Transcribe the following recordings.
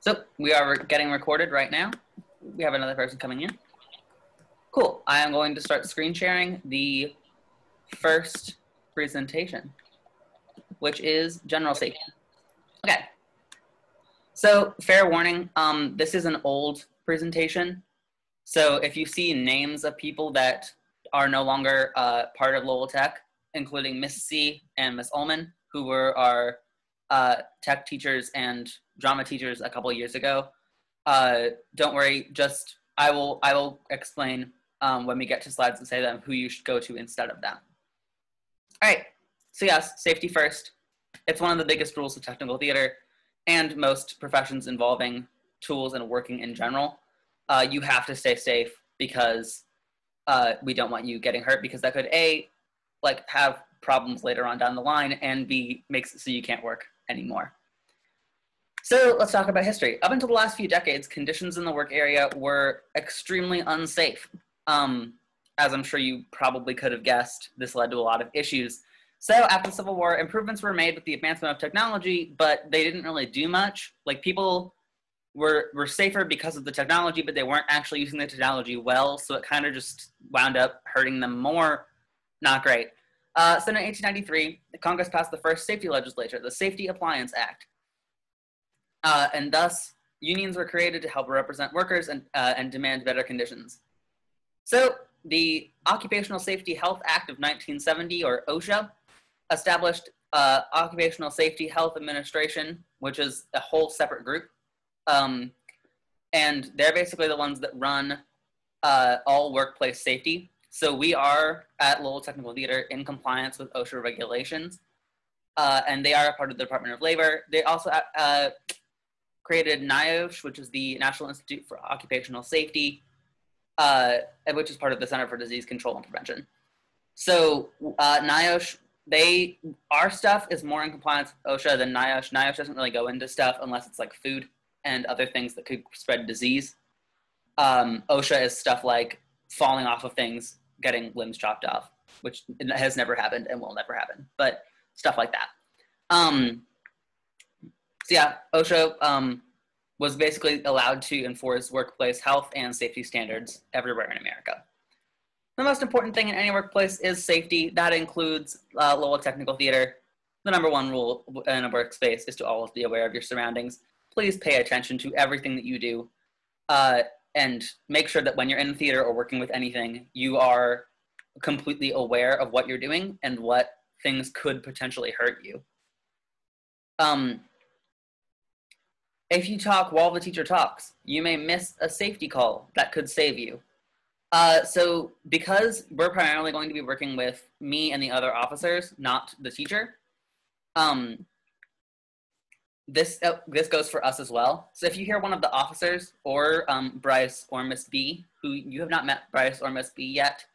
So we are getting recorded right now. We have another person coming in. Cool. I am going to start screen sharing the first presentation, which is general safety. Okay. So fair warning, this is an old presentation. So if you see names of people that are no longer part of Lowell Tech, including Miss C and Miss Ullman, who were our tech teachers and drama teachers a couple of years ago, don't worry. Just I will explain when we get to slides and say them who you should go to instead of them. All right. So yes, safety first. It's one of the biggest rules of technical theater and most professions involving tools and working in general. You have to stay safe because we don't want you getting hurt, because that could A, like have problems later on down the line, and B, makes it so you can't work anymore. So let's talk about history. Up until the last few decades, conditions in the work area were extremely unsafe. As I'm sure you probably could have guessed, this led to a lot of issues. So after the Civil War, improvements were made with the advancement of technology, but they didn't really do much. Like, people were safer because of the technology, but they weren't actually using the technology well, so it kind of just wound up hurting them more. Not great. So in 1893, the Congress passed the first safety legislation, the Safety Appliance Act. And thus, unions were created to help represent workers and demand better conditions. So the Occupational Safety Health Act of 1970, or OSHA, established Occupational Safety Health Administration, which is a whole separate group. And they're basically the ones that run all workplace safety. So we are at Lowell Technical Theater in compliance with OSHA regulations, and they are a part of the Department of Labor. They also created NIOSH, which is the National Institute for Occupational Safety, which is part of the Center for Disease Control and Prevention. So NIOSH, our stuff is more in compliance with OSHA than NIOSH. NIOSH doesn't really go into stuff unless it's like food and other things that could spread disease. OSHA is stuff like falling off of things, getting limbs chopped off, which has never happened and will never happen, but stuff like that. So yeah, OSHA was basically allowed to enforce workplace health and safety standards everywhere in America. The most important thing in any workplace is safety. That includes Lowell Technical Theater. The number one rule in a workspace is to always be aware of your surroundings. Please pay attention to everything that you do, and make sure that when you're in the theater or working with anything, you are completely aware of what you're doing and what things could potentially hurt you. If you talk while the teacher talks, you may miss a safety call that could save you. So because we're primarily going to be working with me and the other officers, not the teacher, this goes for us as well. So if you hear one of the officers or Bryce or Miss B, who you have not met Bryce or Miss B yet,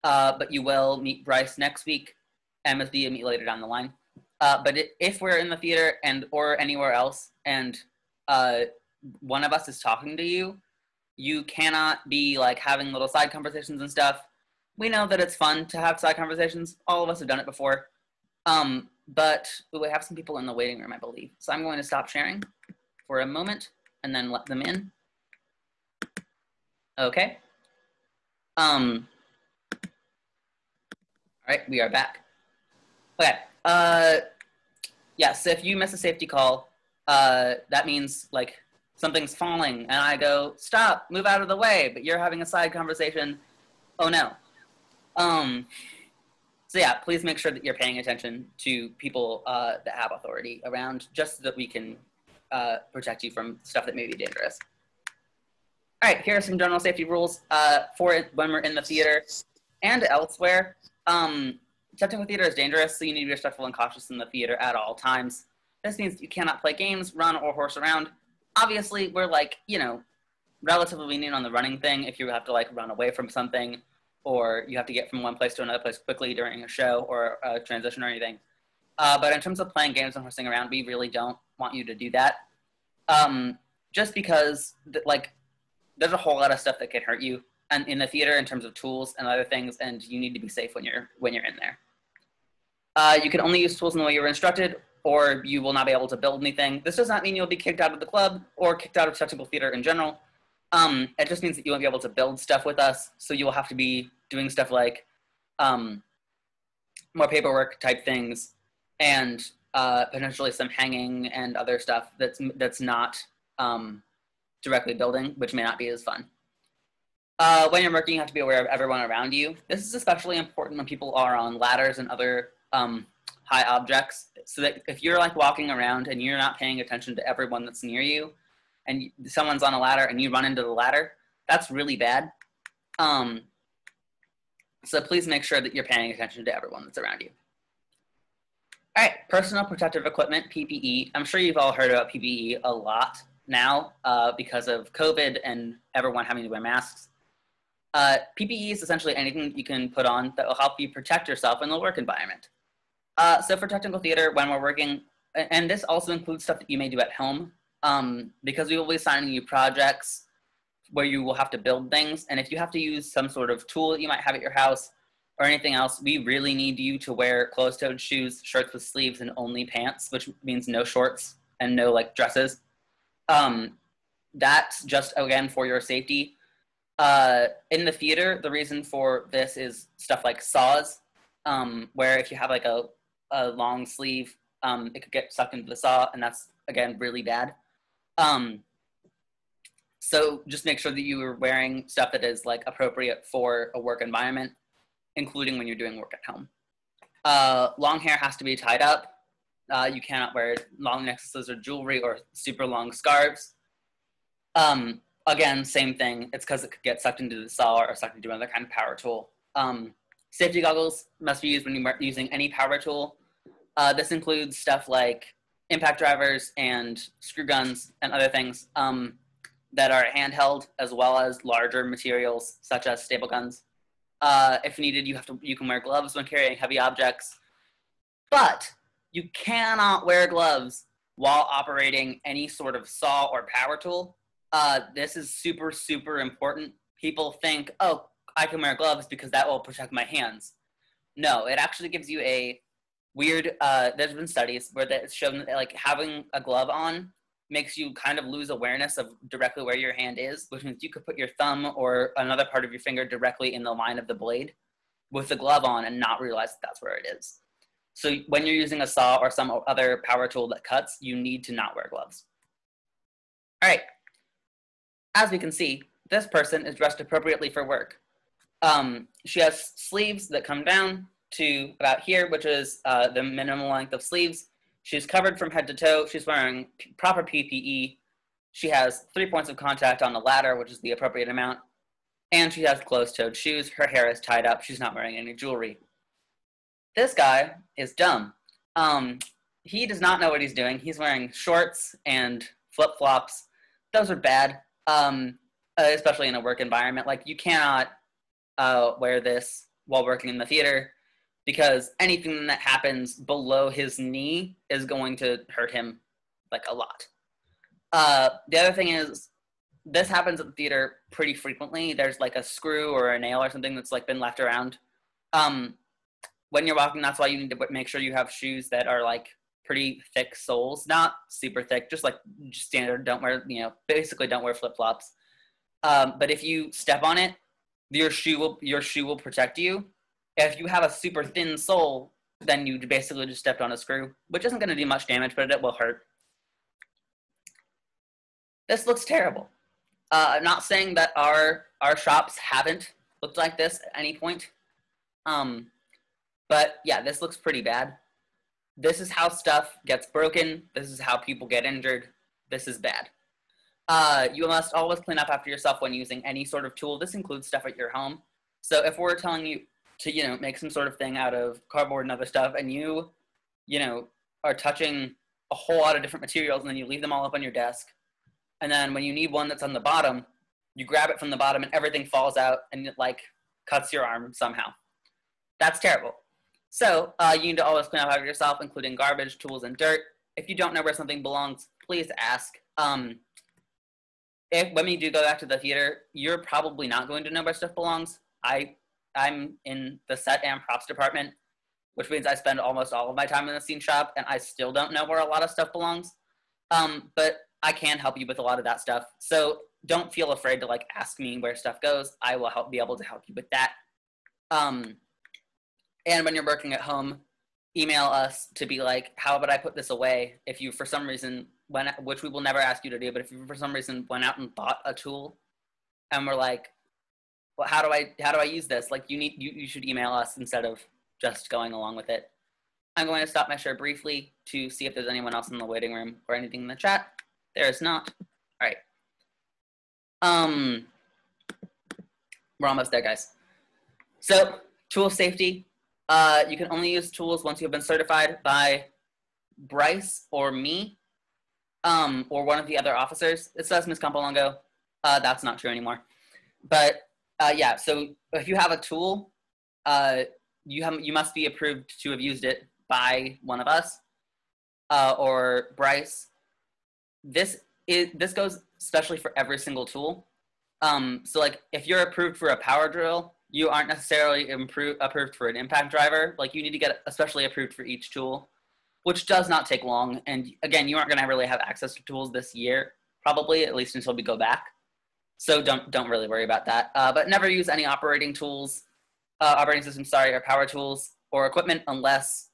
but you will meet Bryce next week, and Miss B you'll meet later down the line. But if we're in the theater or anywhere else, and one of us is talking to you, you cannot be like having little side conversations and stuff. We know that it's fun to have side conversations. All of us have done it before. But we have some people in the waiting room, I believe. So I'm going to stop sharing for a moment and then let them in. Okay. All right, we are back. Okay. Yeah, so if you miss a safety call, that means like something's falling and I go, stop, move out of the way, but you're having a side conversation. Oh no. So yeah, please make sure that you're paying attention to people that have authority around, just so that we can protect you from stuff that may be dangerous. All right, here are some general safety rules for when we're in the theater and elsewhere. Technical theater is dangerous, so you need to be respectful and cautious in the theater at all times. This means you cannot play games, run, or horse around. Obviously, we're like, relatively lenient on the running thing if you have to like run away from something, or you have to get from one place to another place quickly during a show or a transition or anything. But in terms of playing games and horsing around, we really don't want you to do that. Just because there's a whole lot of stuff that can hurt you and in the theater in terms of tools and other things, and you need to be safe when you're in there. You can only use tools in the way you were instructed. or you will not be able to build anything. This does not mean you'll be kicked out of the club or kicked out of technical theater in general. It just means that you won't be able to build stuff with us, so you will have to be doing stuff like more paperwork type things, and potentially some hanging and other stuff that's not directly building, which may not be as fun. When you're working, you have to be aware of everyone around you. This is especially important when people are on ladders and other high objects, so that if you're like walking around and you're not paying attention to everyone that's near you, and someone's on a ladder and you run into the ladder, that's really bad. So please make sure that you're paying attention to everyone that's around you. All right, personal protective equipment, PPE. I'm sure you've all heard about PPE a lot now because of COVID and everyone having to wear masks. PPE is essentially anything you can put on that will help you protect yourself in the work environment. So for technical theater, when we're working, and this also includes stuff that you may do at home, because we will be assigning you projects where you will have to build things. And if you have to use some sort of tool that you might have at your house or anything else, we really need you to wear closed-toed shoes, shirts with sleeves, and only pants, which means no shorts and no like dresses. That's just, again, for your safety. In the theater, the reason for this is stuff like saws, where if you have like a long sleeve, it could get sucked into the saw, and that's, again, really bad. So just make sure that you are wearing stuff that is like appropriate for a work environment, including when you're doing work at home. Long hair has to be tied up. You cannot wear long necklaces or jewelry or super long scarves. Again, same thing. It's because it could get sucked into the saw or sucked into another kind of power tool. Safety goggles must be used when you're using any power tool. This includes stuff like impact drivers and screw guns and other things that are handheld, as well as larger materials such as staple guns. If needed, you can wear gloves when carrying heavy objects, but you cannot wear gloves while operating any sort of saw or power tool. This is super, super important. People think, oh, I can wear gloves because that will protect my hands. No, it actually gives you a weird, there's been studies where it's shown that like having a glove on makes you kind of lose awareness of directly where your hand is, which means you could put your thumb or another part of your finger directly in the line of the blade with the glove on and not realize that that's where it is. So when you're using a saw or some other power tool that cuts, you need to not wear gloves. All right. As we can see, this person is dressed appropriately for work. She has sleeves that come down to about here, which is the minimum length of sleeves. She's covered from head to toe. She's wearing proper PPE. She has 3 points of contact on the ladder, which is the appropriate amount. And she has closed-toed shoes. Her hair is tied up. She's not wearing any jewelry. This guy is dumb. He does not know what he's doing. He's wearing shorts and flip-flops. Those are bad, especially in a work environment. Like, you cannot wear this while working in the theater, because anything that happens below his knee is going to hurt him, like, a lot. The other thing is, this happens at the theater pretty frequently. There's, like, a screw or a nail or something that's, like, been left around. When you're walking, that's why you need to make sure you have shoes that are, like, pretty thick soles. Not super thick, just, like, standard. Don't wear, basically don't wear flip-flops. But if you step on it, your shoe will protect you. If you have a super thin sole, then you basically just stepped on a screw, which isn't going to do much damage, but it will hurt. This looks terrible. I'm not saying that our shops haven't looked like this at any point. But yeah, this looks pretty bad. This is how stuff gets broken. This is how people get injured. This is bad. You must always clean up after yourself when using any sort of tool. This includes stuff at your home. So if we're telling you to, make some sort of thing out of cardboard and other stuff, and you are touching a whole lot of different materials, and then you leave them all up on your desk, and then when you need one that's on the bottom, you grab it from the bottom and everything falls out and it, like, cuts your arm somehow. That's terrible. So you need to always clean up after yourself, including garbage, tools, and dirt. If you don't know where something belongs, please ask. When we do go back to the theater, you're probably not going to know where stuff belongs. I'm in the set and props department. which means I spend almost all of my time in the scene shop, and I still don't know where a lot of stuff belongs. But I can help you with a lot of that stuff. So don't feel afraid to like ask me where stuff goes. I will be able to help you with that. And when you're working at home, email us to be like, how would I put this away? If you, for some reason, which we will never ask you to do, but if you for some reason went out and bought a tool and we're like, well, how do I use this? Like you should email us instead of just going along with it. I'm going to stop my share briefly to see if there's anyone else in the waiting room or anything in the chat. There is not. All right. We're almost there, guys. So tool safety. You can only use tools once you have been certified by Bryce or me, or one of the other officers. It says Ms. Campolongo. That's not true anymore. But yeah, so if you have a tool, you must be approved to have used it by one of us or Bryce. This goes especially for every single tool. So like if you're approved for a power drill, you aren't necessarily approved for an impact driver. Like you need to get especially approved for each tool, which does not take long. And again, you aren't going to really have access to tools this year, probably, at least until we go back. So don't really worry about that. But never use any operating systems, or power tools or equipment unless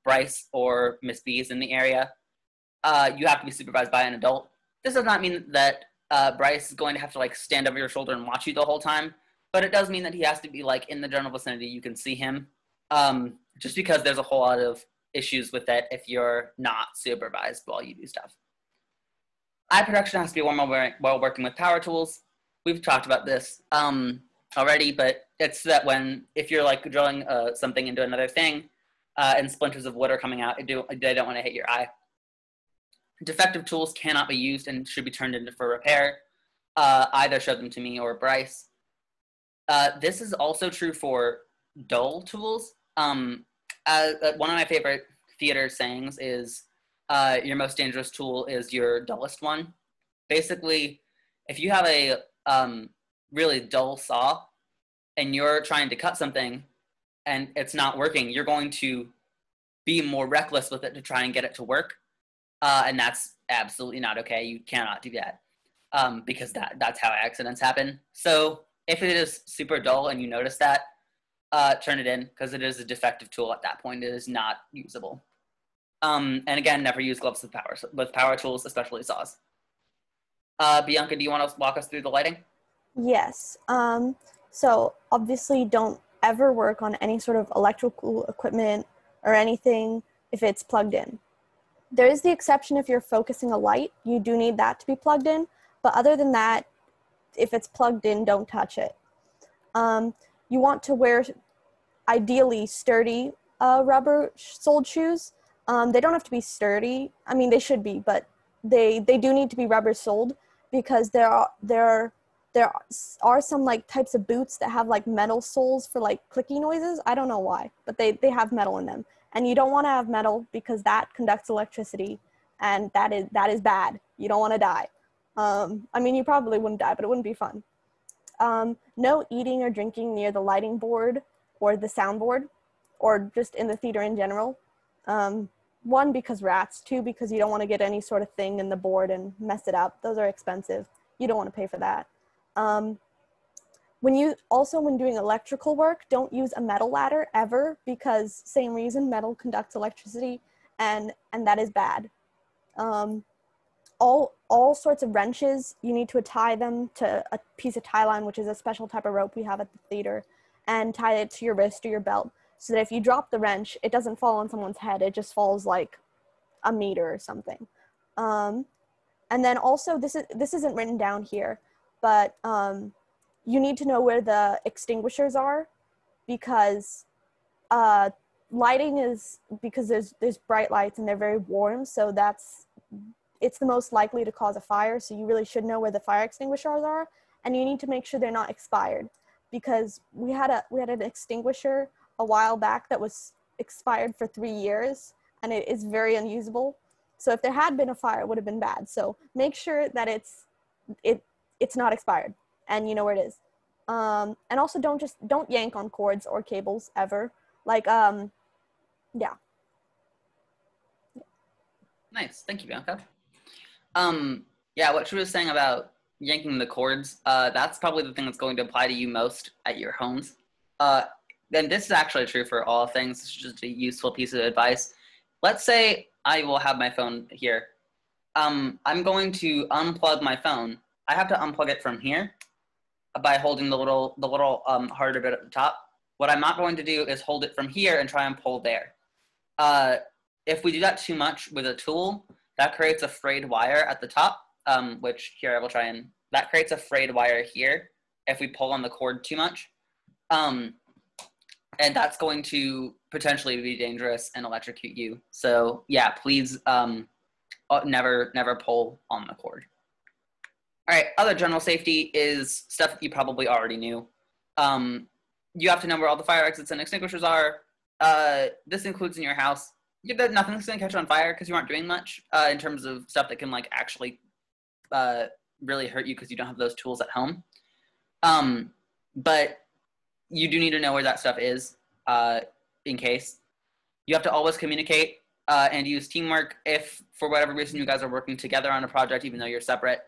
Bryce or Miss B is in the area. You have to be supervised by an adult. This does not mean that Bryce is going to have to like stand over your shoulder and watch you the whole time, but it does mean that he has to be like in the general vicinity. You can see him, just because there's a whole lot of issues with that if you're not supervised while you do stuff. Eye protection has to be worn while working with power tools. We've talked about this already, but it's that if you're like drilling something into another thing and splinters of wood are coming out, they don't want to hit your eye. Defective tools cannot be used and should be turned in for repair. Either show them to me or Bryce. This is also true for dull tools. One of my favorite theater sayings is, your most dangerous tool is your dullest one. Basically, if you have a really dull saw and you're trying to cut something and it's not working, you're going to be more reckless with it to try and get it to work. And that's absolutely not okay. You cannot do that because that's how accidents happen. So if it is super dull and you notice that, turn it in because it is a defective tool at that point. It is not usable. And again, never use gloves with power tools, especially saws. Bianca, do you want to walk us through the lighting? Yes. So obviously don't ever work on any sort of electrical equipment or anything if it's plugged in. There is the exception if you're focusing a light, you do need that to be plugged in. But other than that, if it's plugged in, don't touch it. You want to wear, ideally, sturdy rubber-soled shoes. They don't have to be sturdy. I mean, they should be, but they do need to be rubber-soled because there are some like types of boots that have like metal soles for like clicky noises. I don't know why, but they have metal in them. And you don't want to have metal because that conducts electricity, and that is bad. You don't want to die. I mean, you probably wouldn't die, but it wouldn't be fun. No eating or drinking near the lighting board or the soundboard, or just in the theater in general. One, because rats. Two, because you don't want to get any sort of thing in the board and mess it up. Those are expensive. You don't want to pay for that. When doing electrical work, don't use a metal ladder ever because same reason, metal conducts electricity and that is bad. All sorts of wrenches, you need to tie them to a piece of tie line, which is a special type of rope we have at the theater, and tie it to your wrist or your belt so that if you drop the wrench, it doesn't fall on someone's head. It just falls like a meter or something. And then also, this isn't written down here, but you need to know where the extinguishers are because lighting is, because there's bright lights and they're very warm, so it's the most likely to cause a fire, so you really should know where the fire extinguishers are, and you need to make sure they're not expired because we had an extinguisher a while back that was expired for 3 years and it is very unusable. So if there had been a fire, it would have been bad. So make sure that it's not expired and you know where it is. And also don't yank on cords or cables ever. Like, yeah. Nice. Thank you, Bianca. Yeah, what she was saying about yanking the cords, that's probably the thing that's going to apply to you most at your homes. And this is actually true for all things. It's just a useful piece of advice. Let's say I will have my phone here. I'm going to unplug my phone. I have to unplug it from here by holding the little harder bit at the top. What I'm not going to do is hold it from here and try and pull there. If we do that too much with a tool, that creates a frayed wire at the top, which here I will try and, that creates a frayed wire here if we pull on the cord too much. And that's going to potentially be dangerous and electrocute you. So yeah, please never pull on the cord. All right, other general safety is stuff that you probably already knew. You have to know where all the fire exits and extinguishers are. This includes in your house. Nothing's going to catch on fire because you aren't doing much in terms of stuff that can like actually really hurt you because you don't have those tools at home. But you do need to know where that stuff is in case. You have to always communicate and use teamwork if, for whatever reason, you guys are working together on a project even though you're separate.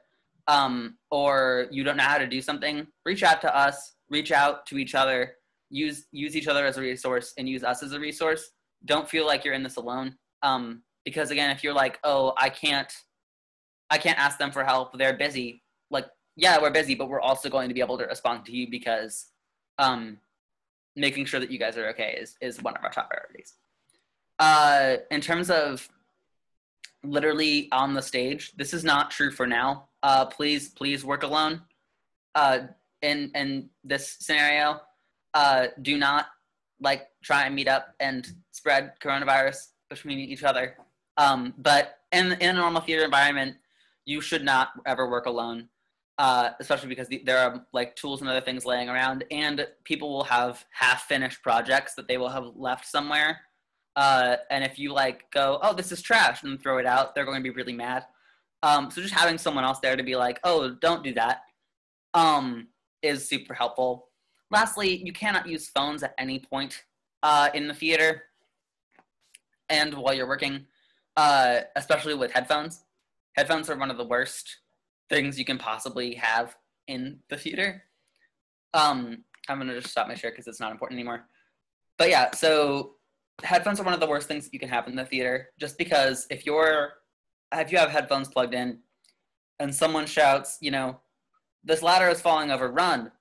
Or you don't know how to do something, reach out to us, reach out to each other, use each other as a resource and use us as a resource. Don't feel like you're in this alone. Because again, if you're like, oh, I can't ask them for help, they're busy. Like, yeah, we're busy, but we're also going to be able to respond to you because making sure that you guys are okay is one of our top priorities. In terms of literally on the stage, this is not true for now. Please work alone. In this scenario, do not like try and meet up and spread coronavirus between each other. But in a normal theater environment, you should not ever work alone, especially because there are like tools and other things laying around, and people will have half-finished projects that they will have left somewhere. And if you like go, oh, this is trash, and throw it out, they're going to be really mad. So just having someone else there to be like, oh, don't do that, is super helpful. Lastly, you cannot use phones at any point in the theater and while you're working, especially with headphones. Headphones are one of the worst things you can possibly have in the theater. I'm going to just stop my share because it's not important anymore. But yeah, so headphones are one of the worst things that you can have in the theater, just because if you have headphones plugged in and someone shouts, you know, this ladder is falling over, run,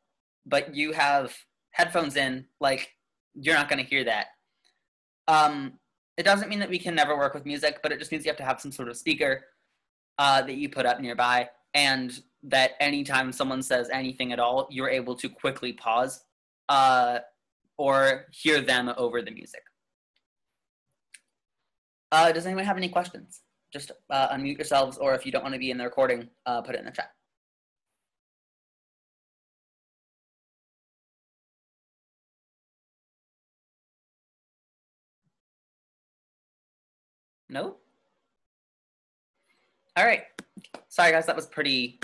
but you have headphones in, like, you're not going to hear that. It doesn't mean that we can never work with music, but it just means you have to have some sort of speaker that you put up nearby, and that anytime someone says anything at all, you're able to quickly pause or hear them over the music. Does anyone have any questions? Just unmute yourselves, or if you don't want to be in the recording, put it in the chat. No? All right. Sorry, guys, that was pretty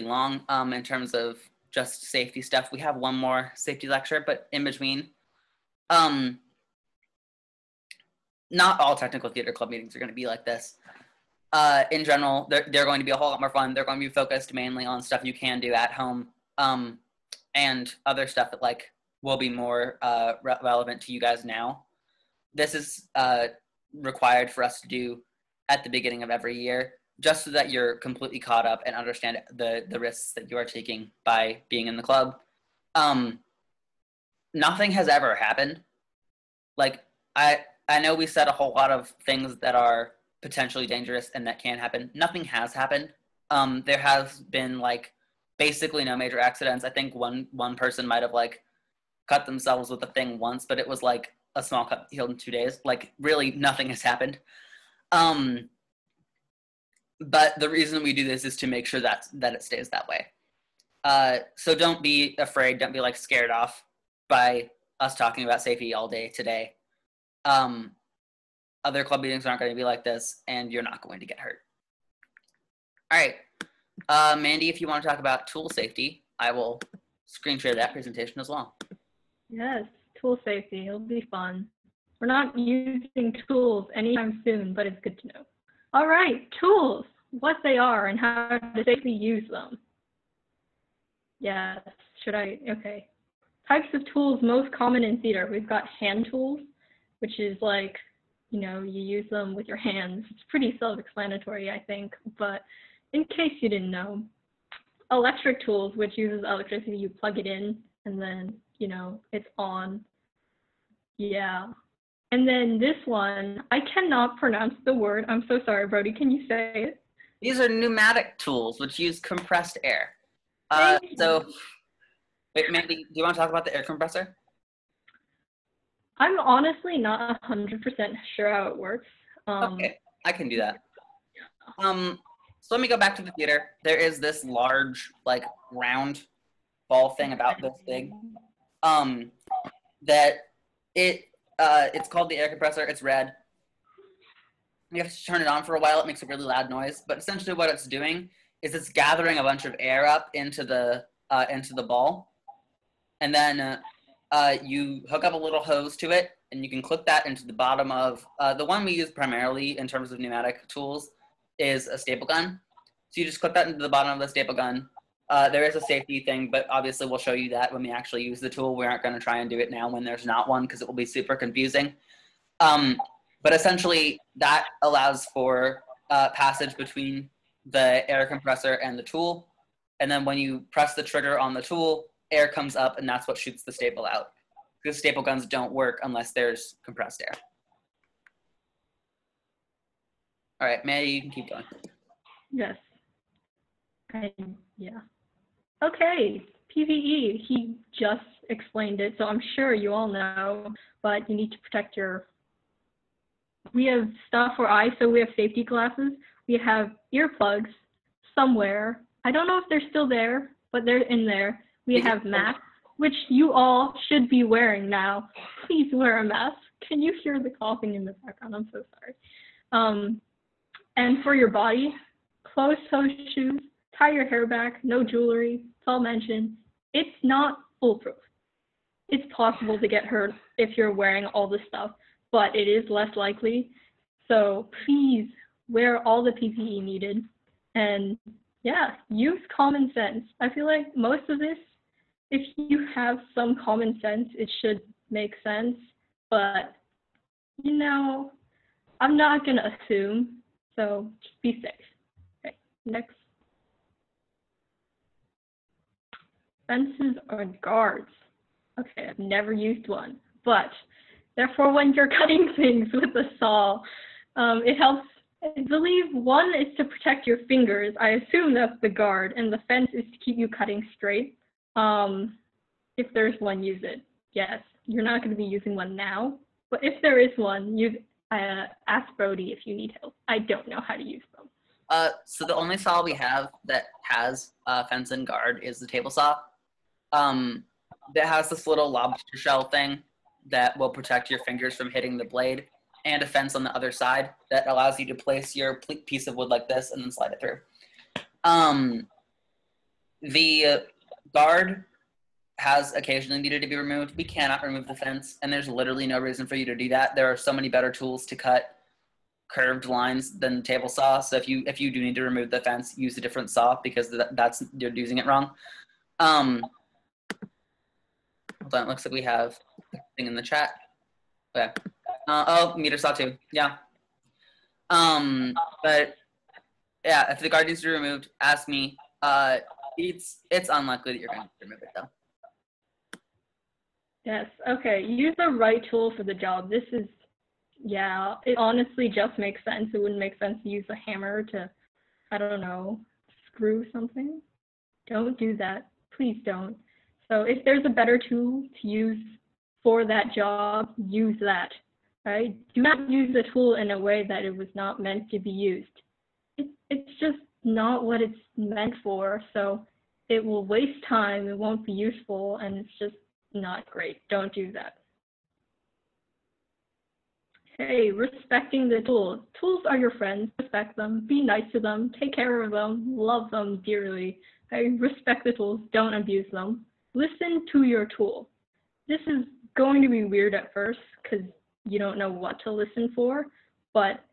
long in terms of just safety stuff. We have one more safety lecture, but in between. Not all technical theater club meetings are going to be like this. In general, they're going to be a whole lot more fun. They're going to be focused mainly on stuff you can do at home, and other stuff that like will be more relevant to you guys now. This is required for us to do at the beginning of every year, just so that you're completely caught up and understand the risks that you are taking by being in the club. Nothing has ever happened. Like, I know we said a whole lot of things that are potentially dangerous and that can happen. Nothing has happened. There has been like basically no major accidents. I think one person might have like cut themselves with a thing once, but it was like a small cut healed in 2 days. Like really nothing has happened. But the reason we do this is to make sure that it stays that way. So don't be afraid. Don't be like scared off by us talking about safety all day today. Other club meetings aren't going to be like this, and you're not going to get hurt. All right. Mandy, if you want to talk about tool safety, I will screen share that presentation as well. Yes, tool safety. It'll be fun. We're not using tools anytime soon, but it's good to know. All right, tools, what they are and how to safely use them. Yes, okay. Types of tools most common in theater. We've got hand tools, which is like, you use them with your hands. It's pretty self-explanatory, I think, but in case you didn't know. Electric tools, which uses electricity, you plug it in and then, it's on. Yeah. And then this one, I cannot pronounce the word. I'm so sorry, Brody. Can you say it? These are pneumatic tools, which use compressed air. So, wait, Mandy, do you want to talk about the air compressor? I'm honestly not 100% sure how it works. Okay, I can do that. So let me go back to the theater. There is this large, like, round ball thing about this big. That it's called the air compressor. It's red. You have to turn it on for a while. It makes a really loud noise. But essentially, what it's doing is it's gathering a bunch of air up into the ball, and then you hook up a little hose to it, and you can clip that into the bottom of the one we use primarily in terms of pneumatic tools is a staple gun. So you just clip that into the bottom of the staple gun. There is a safety thing, but obviously we'll show you that when we actually use the tool. We aren't going to try and do it now when there's not one because it will be super confusing. But essentially, that allows for passage between the air compressor and the tool. And then when you press the trigger on the tool, air comes up, and that's what shoots the staple out. Because staple guns don't work unless there's compressed air. All right, Mandy, you can keep going. Yes. Yeah. Okay, PVE, he just explained it, so I'm sure you all know, but you need to protect we have stuff for eyes, so we have safety glasses, we have earplugs somewhere. I don't know if they're still there, but they're in there. We have masks, which you all should be wearing now. Please wear a mask. Can you hear the coughing in the background? I'm so sorry. And for your body, closed-toe shoes, tie your hair back, no jewelry, it's all mentioned. It's not foolproof. It's possible to get hurt if you're wearing all this stuff, but it is less likely. So please wear all the PPE needed. And yeah, use common sense. I feel like most of this, if you have some common sense, it should make sense. But, I'm not going to assume. So just be safe. Okay, next. Fences or guards. Okay, I've never used one, but therefore when you're cutting things with a saw, it helps. I believe one is to protect your fingers. I assume that's the guard, and the fence is to keep you cutting straight. If there's one, use it. Yes, you're not going to be using one now, but if there is one, ask Brody if you need help. I don't know how to use them. So the only saw we have that has fence and guard is the table saw. That has this little lobster shell thing that will protect your fingers from hitting the blade, and a fence on the other side that allows you to place your piece of wood like this and then slide it through. The guard has occasionally needed to be removed. We cannot remove the fence, and there's literally no reason for you to do that. There are so many better tools to cut curved lines than the table saw. So if you do need to remove the fence, use a different saw because you're using it wrong. Hold on, it looks like we have a thing in the chat. Okay. Meter saw too. Yeah. But yeah, if the guard needs to be removed, ask me. It's unlikely that you're going to remove it though. Yes. Okay. Use the right tool for the job. This is, yeah. It honestly just makes sense. It wouldn't make sense to use a hammer to, I don't know, screw something. Don't do that. Please don't. So if there's a better tool to use for that job, use that. Right? Do not use the tool in a way that it was not meant to be used. It's just not what it's meant for, so it will waste time, it won't be useful, and it's just not great. Don't do that. Hey, respecting the tools. Tools are your friends. Respect them. Be nice to them. Take care of them. Love them dearly. Hey, respect the tools. Don't abuse them. Listen to your tool. This is going to be weird at first because you don't know what to listen for, but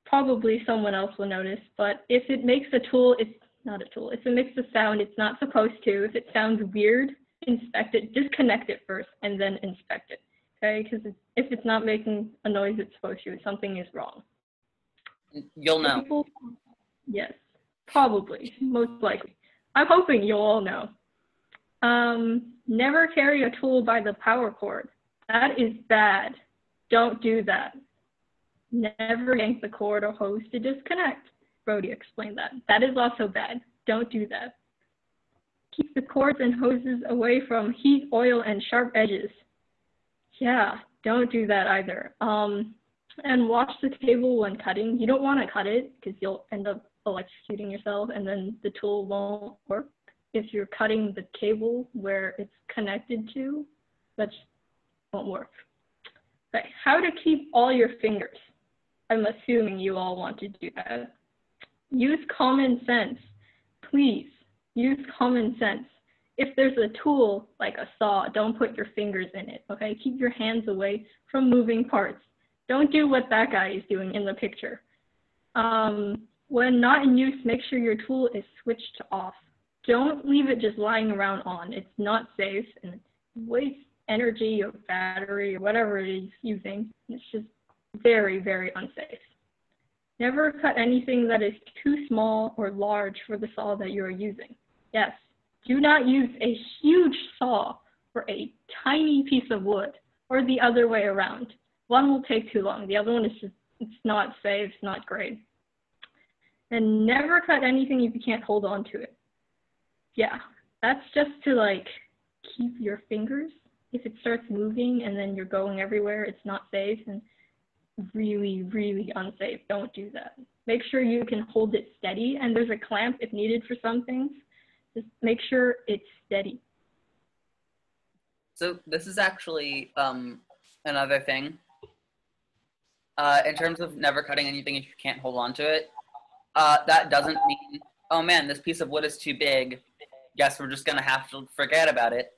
probably someone else will notice. But if it makes a tool, it's not a tool. If it makes a sound it's not supposed to, if it sounds weird, inspect it. Disconnect it first and then inspect it, okay? Because if it's not making a noise it's supposed to, something is wrong. You'll know. Yes, probably, most likely. I'm hoping you'll all know. Never carry a tool by the power cord. That is bad. Don't do that. Never yank the cord or hose to disconnect. Brody explained that. That is also bad. Don't do that. Keep the cords and hoses away from heat, oil, and sharp edges. Yeah, don't do that either. And watch the cable when cutting. You don't want to cut it because you'll end up electrocuting yourself and then the tool won't work. If you're cutting the cable where it's connected to, that won't work. Okay, how to keep all your fingers. I'm assuming you all want to do that. Use common sense. Please, use common sense. If there's a tool like a saw, don't put your fingers in it, okay? Keep your hands away from moving parts. Don't do what that guy is doing in the picture. When not in use, make sure your tool is switched off. Don't leave it just lying around on. It's not safe and it wastes energy or battery or whatever it is using. It's just very, very unsafe. Never cut anything that is too small or large for the saw that you are using. Yes, do not use a huge saw for a tiny piece of wood or the other way around. One will take too long. The other one is just, it's not safe, it's not great. And never cut anything if you can't hold on to it. Yeah, that's just to like keep your fingers. If it starts moving and then you're going everywhere, it's not safe and really, really unsafe. Don't do that. Make sure you can hold it steady, and there's a clamp if needed for some things. Just make sure it's steady. So this is actually another thing. In terms of never cutting anything if you can't hold on to it, that doesn't mean, oh man, this piece of wood is too big. Guess we're just gonna have to forget about it.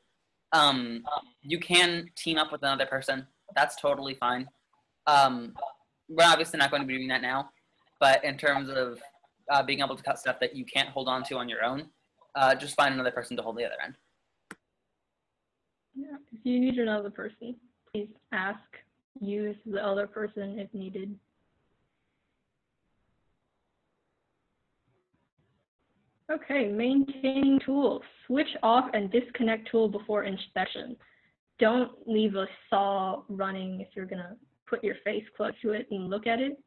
You can team up with another person. That's totally fine. We're obviously not going to be doing that now, but in terms of being able to cut stuff that you can't hold on to on your own, just find another person to hold the other end. Yeah, if you need another person, please ask. Use the other person if needed. Okay, maintaining tools. Switch off and disconnect tool before inspection. Don't leave a saw running if you're gonna put your face close to it and look at it.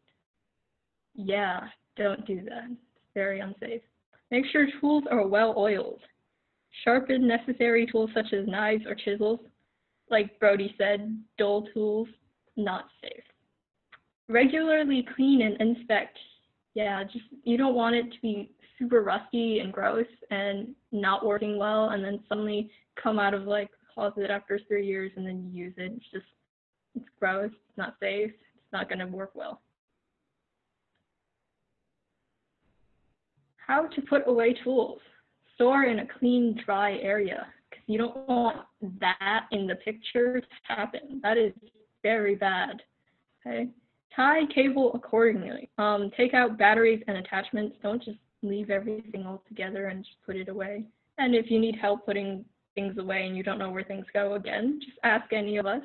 Yeah, don't do that. It's very unsafe. Make sure tools are well oiled. Sharpen necessary tools such as knives or chisels. Like Brody said, dull tools, not safe. Regularly clean and inspect. Yeah, just you don't want it to be super rusty and gross and not working well and then suddenly come out of like the closet after 3 years and then you use it. It's gross, it's not safe, it's not gonna work well. How to put away tools. Store in a clean, dry area because you don't want that in the picture to happen. That is very bad, okay? Tie cable accordingly. Take out batteries and attachments. Don't just leave everything all together and just put it away. And if you need help putting things away and you don't know where things go, again, just ask any of us.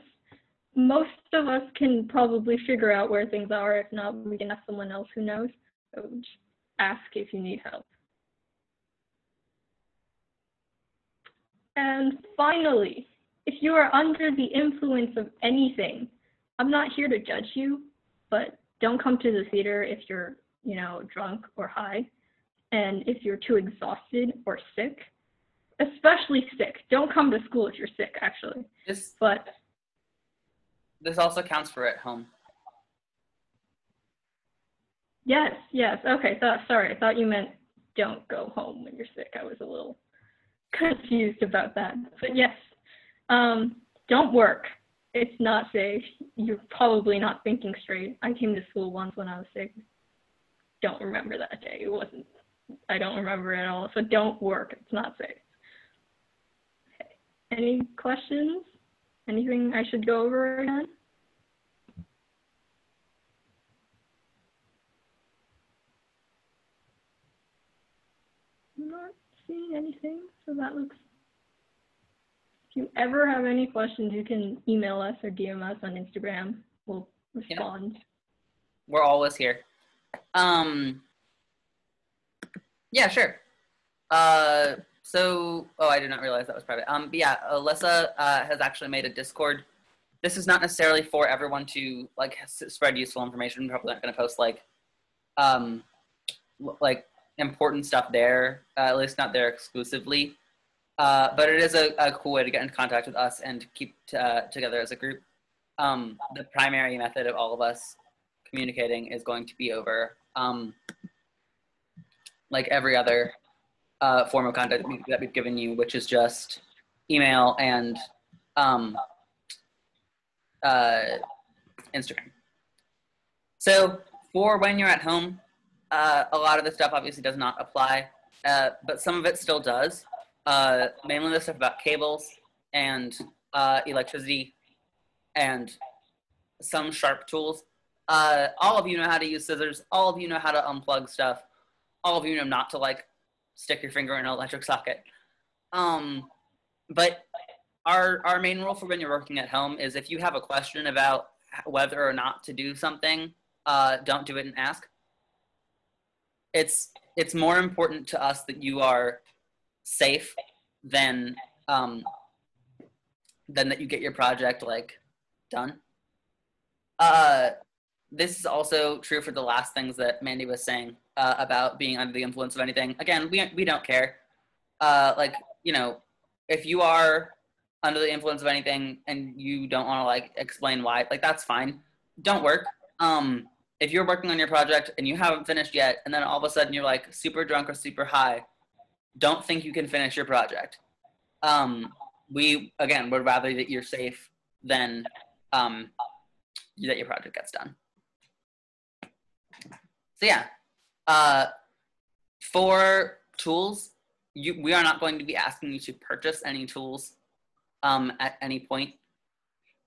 Most of us can probably figure out where things are. If not, we can ask someone else who knows. So just ask if you need help. And finally, if you are under the influence of anything, I'm not here to judge you, but don't come to the theater if you're, drunk or high. And if you're too exhausted or sick, especially sick. Don't come to school if you're sick, actually. This also counts for at home. Yes. Okay, sorry. I thought you meant don't go home when you're sick. I was a little confused about that. But yes, don't work. It's not safe. You're probably not thinking straight. I came to school once when I was sick. Don't remember that day. I don't remember it at all. So don't work. It's not safe. Okay. Any questions? Anything I should go over again? I'm not seeing anything, so that looks. If you ever have any questions, you can email us or DM us on Instagram. We'll respond. Yeah. We're always here. Yeah, sure. So, I did not realize that was private. But yeah, Alyssa has actually made a Discord. This is not necessarily for everyone to like spread useful information. We're probably not going to post like important stuff there, at least not there exclusively. But it is a cool way to get in contact with us and keep together as a group. The primary method of all of us communicating is going to be over like every other form of contact that we've given you, which is just email and Instagram. So for when you're at home, a lot of the stuff obviously does not apply, but some of it still does. Mainly the stuff about cables and electricity and some sharp tools. All of you know how to use scissors. All of you know how to unplug stuff. All of you know not to like stick your finger in an electric socket. But our main rule for when you're working at home is if you have a question about whether or not to do something, don't do it and ask. It's more important to us that you are safe than that you get your project like done. This is also true for the last things that Mandy was saying about being under the influence of anything. Again, we don't care. Like, you know, if you are under the influence of anything and you don't want to like explain why, like that's fine. Don't work. If you're working on your project and you haven't finished yet, and then all of a sudden you're like super drunk or super high, don't think you can finish your project. We again would rather that you're safe than that your project gets done. So yeah, for tools, we are not going to be asking you to purchase any tools at any point.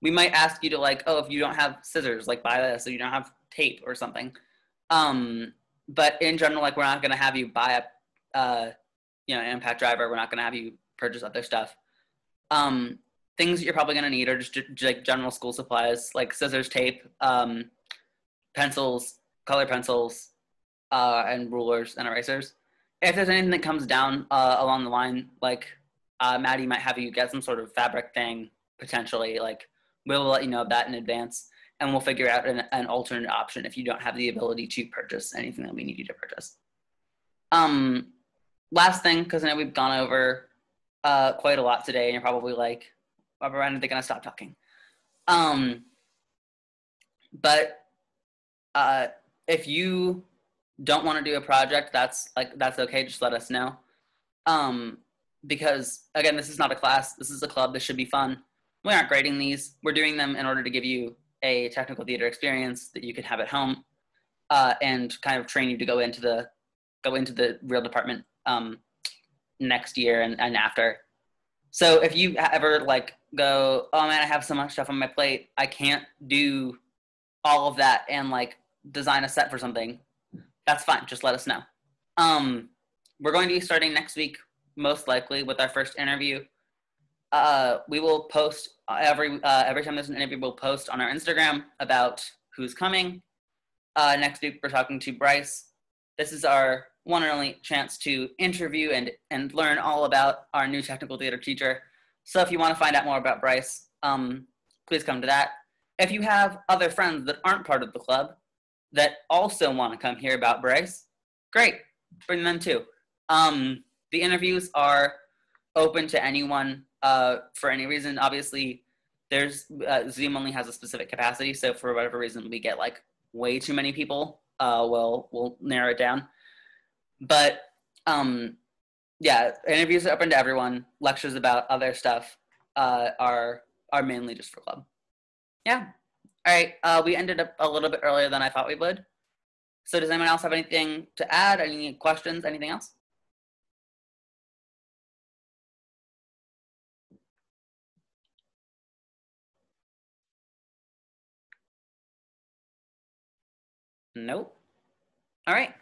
We might ask you to like, oh, if you don't have scissors, like buy this, or you don't have tape or something. But in general, like we're not going to have you buy an impact driver. We're not going to have you purchase other stuff. Things that you're probably going to need are just like general school supplies, like scissors, tape, pencils, color pencils, and rulers and erasers. If there's anything that comes down along the line, like Maddie might have you get some sort of fabric thing, potentially, like we'll let you know that in advance, and we'll figure out an alternate option if you don't have the ability to purchase anything that we need you to purchase. Last thing, because I know we've gone over quite a lot today, and you're probably like, when are they gonna stop talking? But if you don't want to do a project, that's okay. Just let us know. Because again, this is not a class. This is a club. This should be fun. We aren't grading these. We're doing them in order to give you a technical theater experience that you can have at home, and kind of train you to go into the real department next year and after. So if you ever like go, oh man, I have so much stuff on my plate, I can't do all of that and like design a set for something, that's fine. Just let us know. We're going to be starting next week, most likely, with our first interview. We will post every time there's an interview, we'll post on our Instagram about who's coming. Next week, we're talking to Bryce. This is our one and only chance to interview and learn all about our new technical theater teacher. So if you want to find out more about Bryce, please come to that. If you have other friends that aren't part of the club that also want to come hear about Bryce, great, bring them too. The interviews are open to anyone for any reason. Obviously, there's Zoom only has a specific capacity, so for whatever reason we get like way too many people, we'll narrow it down. But yeah, interviews are open to everyone. Lectures about other stuff are mainly just for club. Yeah. All right. We ended up a little bit earlier than I thought we would. So does anyone else have anything to add? Any questions? Anything else? Nope. All right.